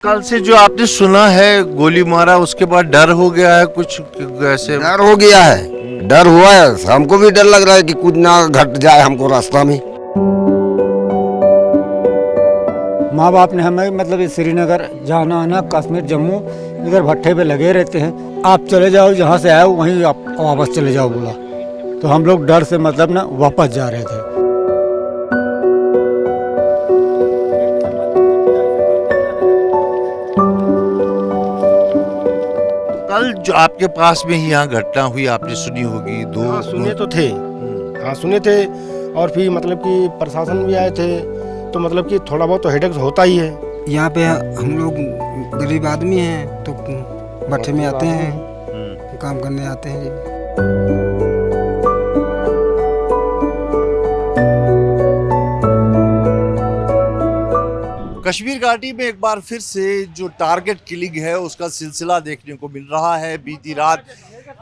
कल से जो आपने सुना है गोली मारा उसके बाद डर हो गया है कुछ ऐसे? डर हो गया है, डर हुआ है। हमको भी डर लग रहा है कि कुछ ना घट जाए हमको रास्ता में। माँ बाप ने हमें मतलब श्रीनगर जाना आना, कश्मीर जम्मू इधर भट्टे पे लगे रहते हैं। आप चले जाओ, जहाँ से आए वहीं आप वापस चले जाओ बोला। तो हम लोग डर से मतलब ना वापस जा रहे थे। कल जो आपके पास में ही यहाँ घटना हुई आपने सुनी होगी, दो हाँ सुने तो थे। हाँ सुने थे। और फिर मतलब कि प्रशासन भी आए थे, तो मतलब कि थोड़ा बहुत तो हेडेक होता ही है। यहाँ पे हम लोग गरीब आदमी हैं तो भट्टे में आते हैं, काम करने आते हैं। कश्मीर घाटी में एक बार फिर से जो टारगेट किलिंग है उसका सिलसिला देखने को मिल रहा है। बीती रात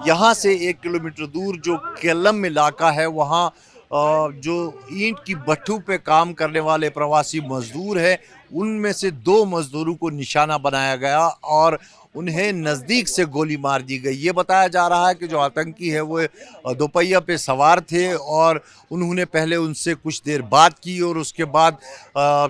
यहाँ से 1 किलोमीटर दूर जो केलम इलाका है वहाँ जो ईंट की भट्ठू पे काम करने वाले प्रवासी मजदूर हैं उनमें से 2 मजदूरों को निशाना बनाया गया और उन्हें नज़दीक से गोली मार दी गई। ये बताया जा रहा है कि जो आतंकी है वो दोपहिया पे सवार थे और उन्होंने पहले उनसे कुछ देर बात की और उसके बाद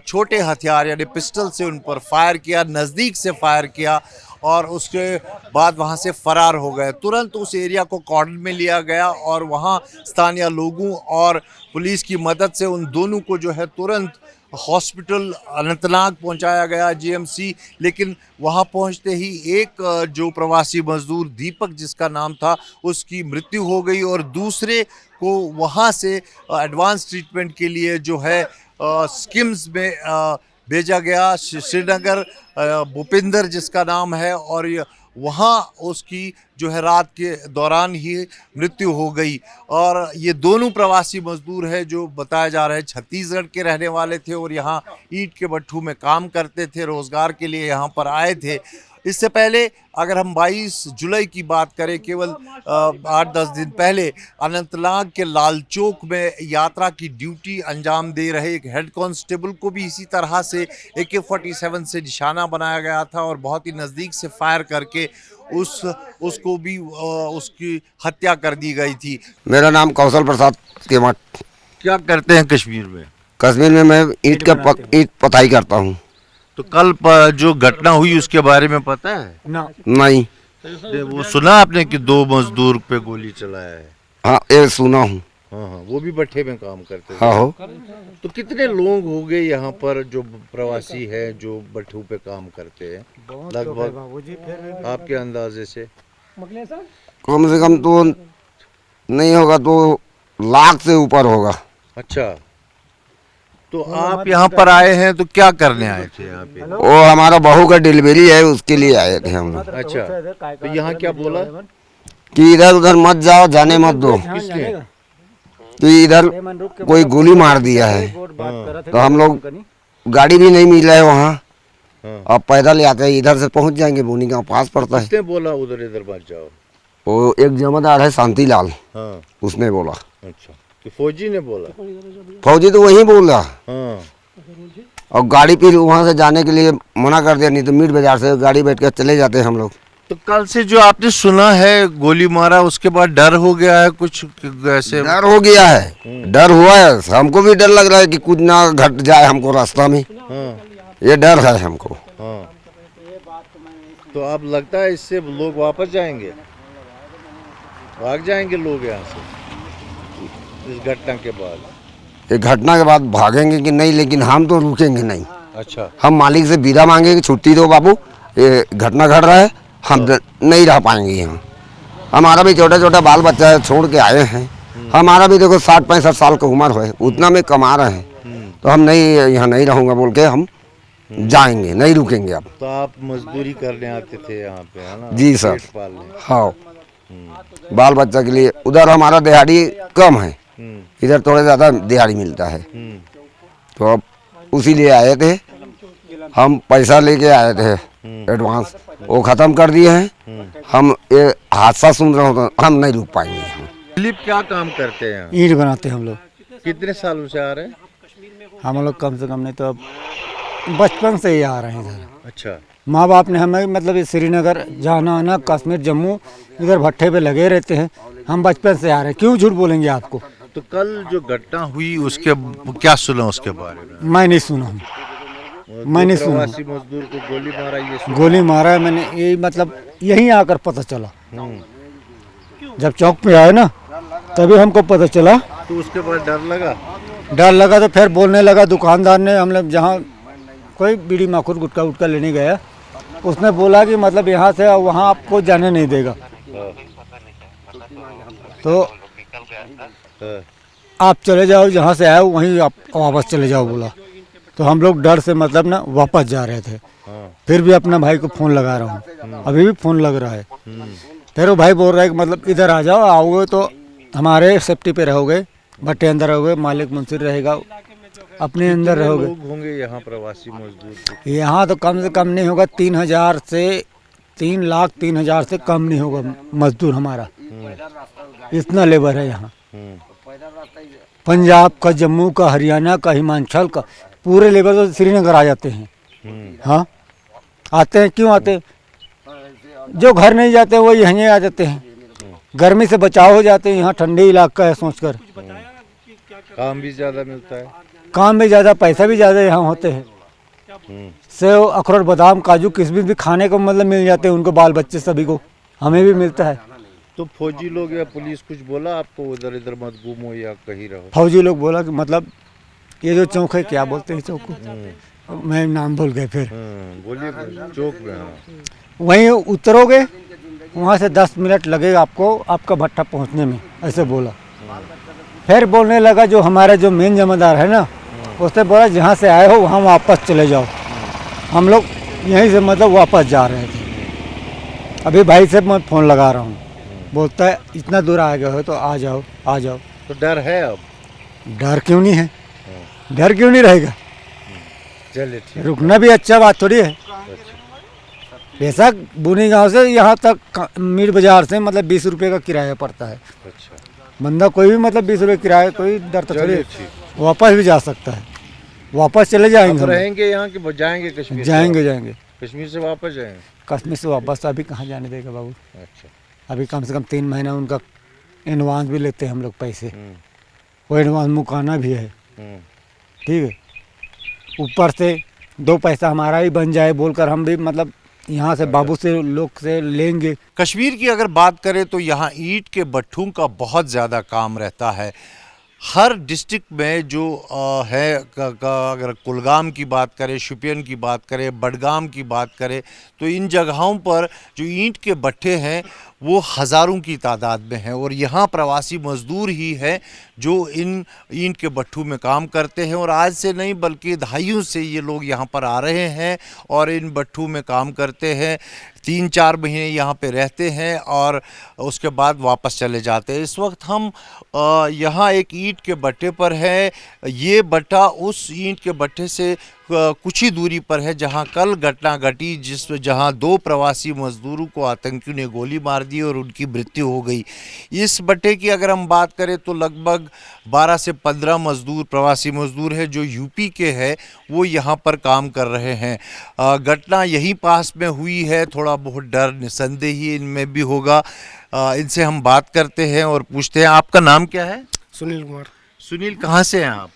छोटे हथियार यानी पिस्टल से उन पर फायर किया, नज़दीक से फायर किया और उसके बाद वहां से फरार हो गए। तुरंत उस एरिया को कॉर्डन में लिया गया और वहां स्थानीय लोगों और पुलिस की मदद से उन दोनों को जो है तुरंत हॉस्पिटल अनंतनाग पहुंचाया गया, जीएमसी। लेकिन वहां पहुंचते ही एक जो प्रवासी मजदूर दीपक जिसका नाम था उसकी मृत्यु हो गई और दूसरे को वहां से एडवांस ट्रीटमेंट के लिए जो है स्किम्स में भेजा गया। श्रीनगर भूपिंदर जिसका नाम है और वहाँ उसकी जो है रात के दौरान ही मृत्यु हो गई। और ये दोनों प्रवासी मजदूर हैं जो बताया जा रहा है छत्तीसगढ़ के रहने वाले थे और यहाँ ईंट के भट्ठू में काम करते थे, रोज़गार के लिए यहाँ पर आए थे। इससे पहले अगर हम 22 जुलाई की बात करें, केवल 8-10 दिन पहले अनंतनाग के लाल चौक में यात्रा की ड्यूटी अंजाम दे रहे एक हेड कांस्टेबल को भी इसी तरह से AK-47 से निशाना बनाया गया था और बहुत ही नज़दीक से फायर करके उसको भी उसकी हत्या कर दी गई थी। मेरा नाम कौशल प्रसाद केमठ। क्या करते हैं कश्मीर में? कश्मीर में मैं ईंट पताई करता हूँ। तो कल जो घटना हुई उसके बारे में पता है? नहीं। वो सुना आपने कि 2 मजदूर पे गोली चलाया है? हाँ ये सुना हूँ। हाँ, वो भी भट्टे में काम करते थे। हाँ हो। तो कितने लोग हो गए यहाँ पर जो प्रवासी है जो भट्टू पे काम करते हैं लगभग आपके अंदाजे से? कम से कम तो नहीं होगा तो लाख से ऊपर होगा। अच्छा, तो आप यहाँ पर आए हैं तो क्या करने आए थे यहाँ पे? वो हमारा बहू का डिलीवरी है उसके लिए आए थे हम लोग। अच्छा, तो यहाँ क्या बोला कि इधर उधर मत जाओ, जाने मत दो। किसने? तो इधर कोई गोली मार दिया है। तो हम लोग गाड़ी भी नहीं मिला है वहाँ। अब पैदल आते हैं, इधर से पहुँच जाएंगे, बोनी गाँव पास पड़ता है। किसने बोला उधर इधर मत जाओ? वो एक जमादार है शांतिलाल, उसने बोला। अच्छा, तो फौजी ने बोला? फौजी तो वही बोल रहा। हाँ। और गाड़ी फिर वहाँ से जाने के लिए मना कर दिया, नहीं तो मीट बाजार से गाड़ी बैठ कर चले जाते हम लोग। तो कल से जो आपने सुना है गोली मारा उसके बाद डर हो गया है कुछ ऐसे? डर हो गया है, डर हुआ है। हमको भी डर लग रहा है कि कुछ ना घट जाए हमको रास्ता में। ये डर है हमको। तो अब लगता है इससे लोग वापस जाएंगे, भाग जाएंगे लोग यहाँ से इस घटना के बाद? ये घटना के बाद भागेंगे कि नहीं, लेकिन हम तो रुकेंगे नहीं। अच्छा, हम मालिक से विदा मांगेंगे, छुट्टी दो बाबू, ये घटना घट रहा है, हम नहीं रह पाएंगे यहाँ। हमारा भी छोटा छोटा बाल बच्चा है, छोड़ के आए हैं। हमारा भी देखो 60-65 साल की उम्र है, उतना में कमा रहे हैं। तो हम नहीं यहाँ नहीं रहूँगा बोल के हम जाएंगे, नहीं रुकेंगे अब। तो आप मजदूरी करने आते थे यहाँ पे, है ना? जी सर। पेट पालने। हाँ, बाल बच्चा के लिए। उधर हमारा दिहाड़ी कम है, इधर थोड़ा ज़्यादा दिहाड़ी मिलता है। तो अब उसी लिए आए थे हम, पैसा लेके आए थे एडवांस, वो ख़त्म कर दिए हैं। हम ये हादसा सुन रहे हो तो हम नहीं रुक पाएंगे। दिलीप क्या काम करते हैं? ईंट बनाते हैं हम लोग। कितने सालों से आ रहे हैं? हम लोग कम से कम नहीं तो अब बचपन से ही आ रहे हैं इधर। अच्छा, माँ बाप ने हमें मतलब ये श्रीनगर जाना आना कश्मीर जम्मू इधर भट्टे पे लगे रहते हैं। हम बचपन से आ रहे हैं, क्यों झूठ बोलेंगे आपको। तो कल जो घटना हुई उसके क्या सुना उसके बारे में? मैं नहीं सुना हूँ, मैंने सुना। प्रवासी मजदूर को गोली मारा ये सुना? गोली मारा है मैंने, ये मतलब यहीं आकर पता चला। जब चौक पे आए ना तभी हमको पता चला। तो उसके बाद डर लगा? डर लगा तो फिर बोलने लगा दुकानदार ने, हम लोग जहाँ कोई बीड़ी माखुर गुटखा उटका लेने गया, उसने बोला कि मतलब यहाँ से वहाँ आपको जाने नहीं देगा, तो आप चले जाओ जहाँ से आए वहीं आप वापस चले जाओ बोला। तो हम लोग डर से मतलब ना वापस जा रहे थे। फिर भी अपना भाई को फ़ोन लगा रहा हूँ, अभी भी फ़ोन लग रहा है। फिर वो भाई बोल रहा है कि मतलब इधर आ जाओ, आओगे तो हमारे सेफ्टी पे रहोगे, भट्टे अंदर रहोगे, मालिक मुंसिर रहेगा, अपने अंदर रहोगे। लोग होंगे यहाँ प्रवासी मजदूर? यहाँ तो कम से कम नहीं होगा 3,000 से 3,03,000 से कम नहीं होगा मजदूर हमारा, इतना लेबर है यहाँ। पंजाब का, जम्मू का, हरियाणा का, हिमाचल का पूरे लेबर तो श्रीनगर आ जाते हैं। हाँ आते हैं, क्यों आते हैं? जो घर नहीं जाते वो यहीं आ जाते हैं, गर्मी से बचाव हो जाते हैं, यहाँ ठंडी इलाका है सोचकर। काम भी ज्यादा मिलता है, काम भी ज़्यादा, पैसा भी ज़्यादा यहाँ होते हैं। सेव, अखरोट, बादाम, काजू, किशमिश भी खाने को मतलब मिल जाते हैं उनको, बाल बच्चे सभी को, हमें भी मिलता है। तो फौजी लोग या पुलिस कुछ बोला आपको उधर इधर मत घूमो या कहीं रहो? फौजी लोग बोला कि मतलब ये जो चौक है, क्या बोलते हैं चौक को, मैं नाम भूल गए। फिर बोलिए चौक में। हाँ। वहीं उतरोगे, वहाँ से 10 मिनट लगेगा आपको आपका भट्टा पहुँचने में, ऐसे बोला। फिर बोलने लगा जो हमारा जो मेन जमादार है ना, उसने बोला जहाँ से आए हो वहाँ वापस चले जाओ। हम लोग यहीं से मतलब वापस जा रहे थे। अभी भाई से मैं फ़ोन लगा रहा हूँ, बोलता है इतना दूर आ गए हो तो आ जाओ आ जाओ। तो डर है अब? डर क्यों नहीं है, डर क्यों नहीं रहेगा। चलिए ठीक। रुकना भी अच्छा बात थोड़ी है। बेशक बुनी गांव से यहाँ तक मीर बाजार से मतलब 20 रुपये का किराया पड़ता है। अच्छा, बंदा कोई भी मतलब 20 रुपये किराया, कोई डर तो थोड़ी चलिए है। ठीक। वापस भी जा सकता है, वापस चले जाएंगे अब हम। रहेंगे यहाँ कि जाएंगे कश्मीर? जाएंगे कश्मीर से वापस जाएंगे? कश्मीर से वापस अभी कहाँ जाने देगा बाबू। अच्छा। अभी कम से कम 3 महीना उनका एडवांस भी लेते हैं हम लोग पैसे, वो एडवांस मुकाना भी है। ठीक है, ऊपर से 2 पैसा हमारा ही बन जाए बोलकर हम भी मतलब यहाँ से बाबू से लोग से लेंगे। कश्मीर की अगर बात करें तो यहाँ ईंट के भट्ठों का बहुत ज़्यादा काम रहता है। हर डिस्ट्रिक्ट में जो अगर कुलगाम की बात करें, शुपियन की बात करें, बडगाम की बात करें, तो इन जगहों पर जो ईंट के भट्ठे हैं वो हज़ारों की तादाद में हैं और यहाँ प्रवासी मज़दूर ही हैं जो इन ईंट के भट्ठों में काम करते हैं। और आज से नहीं बल्कि दहाइयों से ये लोग यहाँ पर आ रहे हैं और इन भट्ठों में काम करते हैं। 3-4 महीने यहाँ पे रहते हैं और उसके बाद वापस चले जाते हैं। इस वक्त हम यहाँ एक ईंट के भट्टे पर है। ये भट्टा उस ईंट के भट्टे से कुछ ही दूरी पर है जहाँ कल घटना घटी, जहाँ 2 प्रवासी मजदूरों को आतंकियों ने गोली मार दी और उनकी मृत्यु हो गई। इस भट्टे की अगर हम बात करें तो लगभग 12 से 15 मजदूर, प्रवासी मजदूर हैं जो यूपी के हैं, वो यहाँ पर काम कर रहे हैं। घटना यहीं पास में हुई है, थोड़ा बहुत डर निसंदेही इनमें भी होगा। इनसे हम बात करते हैं और पूछते हैं, आपका नाम क्या है? सुनील कुमार। सुनील, कहाँ से हैं आप?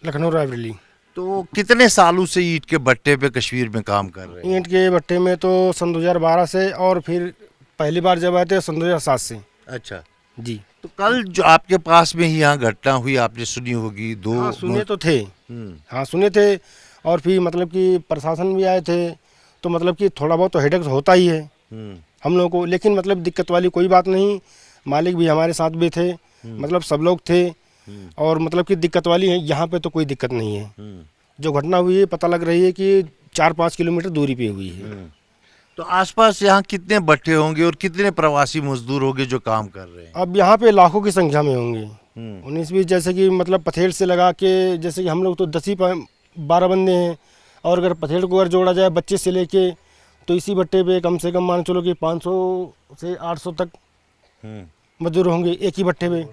लखनऊ रायबरेली। तो कितने सालों से ईंट के भट्टे पे कश्मीर में काम कर रहे हैं? ईंट के भट्टे में तो सन 2012 से, और फिर पहली बार जब आए थे सन 2007 से। अच्छा जी। तो कल जो आपके पास में ही यहाँ घटना हुई, आपने सुनी होगी। 2 हाँ सुने तो थे। हाँ सुने थे, और फिर मतलब कि प्रशासन भी आए थे, तो मतलब कि थोड़ा बहुत तो हेडेक होता ही है हम लोगों को, लेकिन मतलब दिक्कत वाली कोई बात नहीं। मालिक भी हमारे साथ भी थे, मतलब सब लोग थे, और मतलब कि दिक्कत वाली है यहाँ पे तो कोई दिक्कत नहीं है। जो घटना हुई है पता लग रही है कि 4-5 किलोमीटर दूरी पे हुई है। तो आसपास यहाँ कितने भट्टे होंगे और कितने प्रवासी मजदूर होंगे जो काम कर रहे हैं? अब यहाँ पे लाखों की संख्या में होंगे। 19-20 जैसे कि मतलब पथेड़ से लगा के, जैसे कि हम लोग तो 10-12 बंदे हैं, और अगर पथेड़ को अगर जोड़ा जाए बच्चे से लेके, तो इसी भट्टे पे कम से कम मान चलो कि 500 से 800 तक मजदूर होंगे एक ही भट्टे पे,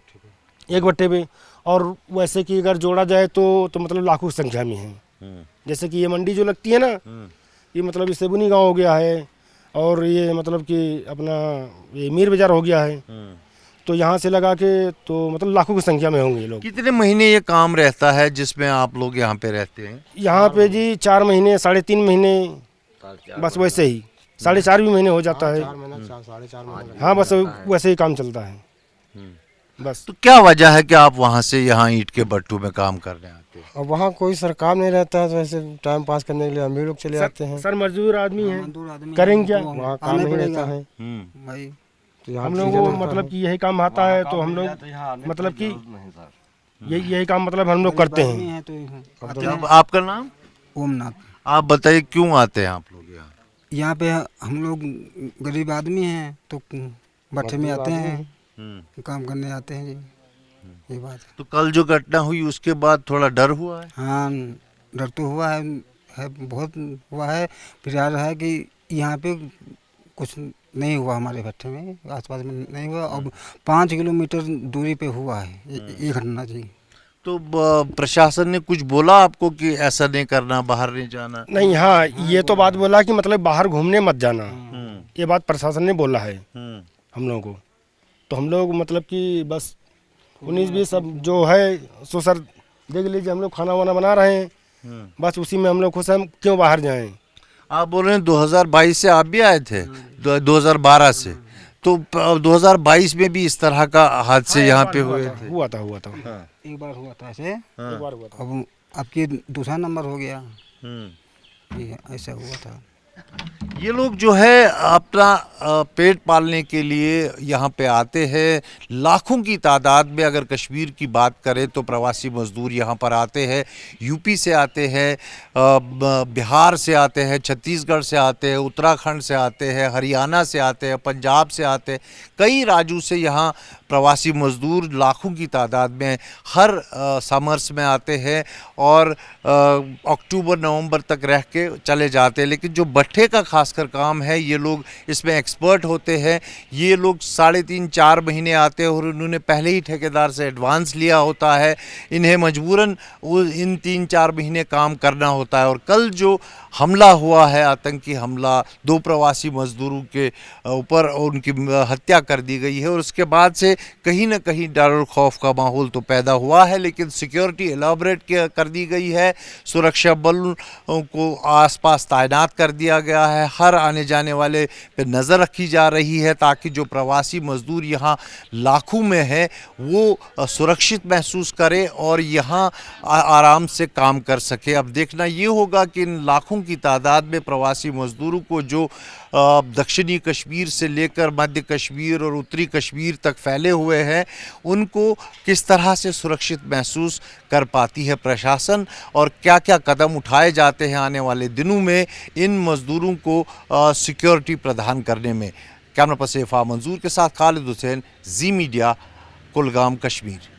एक भट्टे पे। और वैसे कि अगर जोड़ा जाए तो मतलब लाखों की संख्या में है। जैसे कि ये मंडी जो लगती है ना, ये मतलब सेबुनी गांव हो गया है, और ये मतलब कि अपना ये मीर बाजार हो गया है। तो यहाँ से लगा के तो मतलब लाखों की संख्या में होंगे लोग। कितने महीने ये काम रहता है जिसमें आप लोग यहाँ पे रहते हैं? यहाँ पे जी 4 महीने, 3.5 महीने, बस वैसे ही 4.5 भी महीने हो जाता है। हाँ, बस वैसे ही काम चलता है बस। तो क्या वजह है कि आप वहाँ से यहाँ ईंट के भट्टू में काम करने आते हैं? अब वहाँ कोई सरकार नहीं रहता है तो ऐसे टाइम पास करने के लिए हम भी लोग चले आते हैं। सर मजदूर आदमी है, मजदूर आदमी करेंगे क्या? तो वहाँ काम आना नहीं पड़ेगा। रहता है भाई तो यहाँ हम चीज़ें लोग को रहता मतलब है। कि यही काम आता है तो हम लोग मतलब कि यही काम मतलब हम लोग करते आदमी हैं। है तो आते क्या हैं। आपका नाम? ओमनाथ। आप बताइए क्यों आते हैं आप लोग यहाँ? यहाँ पे हम लोग गरीब आदमी हैं तो भट्ठे में आते हैं, काम करने आते हैं जी, ये बात है। तो कल जो घटना हुई उसके बाद थोड़ा डर हुआ है? हाँ, डर तो हुआ है बहुत हुआ है। फिर यार है कि यहाँ पे कुछ नहीं हुआ, हमारे भट्ठे में आसपास में नहीं हुआ। अब 5 किलोमीटर दूरी पे हुआ है ये घटना जी। तो प्रशासन ने कुछ बोला आपको कि ऐसा नहीं करना, बाहर नहीं जाना? नहीं, हाँ, ये तो बात बोला कि मतलब बाहर घूमने मत जाना, ये बात प्रशासन ने बोला है हम लोगों को। तो हम लोग मतलब कि बस 19-20 सब जो है सो सर देख लीजिए, हम लोग खाना वाना बना रहे हैं, बस उसी में हम लोग खुश हैं, क्यों बाहर जाएं। आप बोल रहे हैं 2022 से आप भी आए थे? 2012 से? तो 2022 में भी इस तरह का हादसे यहाँ पे हुए थे? हुआ था एक बार हुआ था ऐसे, एक बार हुआ था। अब आपकी दूसरा नंबर हो गया, ये ऐसा हुआ था। ये लोग जो है अपना पेट पालने के लिए यहाँ पे आते हैं। लाखों की तादाद में अगर कश्मीर की बात करें तो प्रवासी मजदूर यहाँ पर आते हैं। यूपी से आते हैं, बिहार से आते हैं, छत्तीसगढ़ से आते हैं, उत्तराखंड से आते हैं, हरियाणा से आते हैं, पंजाब से आते हैं। कई राज्यों से यहाँ प्रवासी मजदूर लाखों की तादाद में हर समर्स में आते हैं और अक्टूबर नवंबर तक रह के चले जाते हैं। लेकिन जो भट्ठे का खासकर काम है, ये लोग इसमें एक्सपर्ट होते हैं। ये लोग 3.5-4 महीने आते हैं और उन्होंने पहले ही ठेकेदार से एडवांस लिया होता है। इन्हें मजबूरन इन 3-4 महीने काम करना होता है। और कल जो हमला हुआ है, आतंकी हमला, 2 प्रवासी मजदूरों के ऊपर उनकी हत्या कर दी गई है और उसके बाद से कहीं ना कहीं डर और खौफ का माहौल तो पैदा हुआ है। लेकिन सिक्योरिटी एलाबरेट कर दी गई है, सुरक्षा बल को आसपास तैनात कर दिया गया है, हर आने जाने वाले पे नज़र रखी जा रही है ताकि जो प्रवासी मजदूर यहाँ लाखों में है वो सुरक्षित महसूस करे और यहाँ आराम से काम कर सके। अब देखना ये होगा कि इन लाखों की तादाद में प्रवासी मजदूरों को जो दक्षिणी कश्मीर से लेकर मध्य कश्मीर और उत्तरी कश्मीर तक फैले हुए हैं, उनको किस तरह से सुरक्षित महसूस कर पाती है प्रशासन और क्या क्या कदम उठाए जाते हैं आने वाले दिनों में इन मजदूरों को सिक्योरिटी प्रदान करने में। कैमरा पर्सन इरफान मंजूर के साथ खालिद हुसैन, जी मीडिया, कुलगाम, कश्मीर।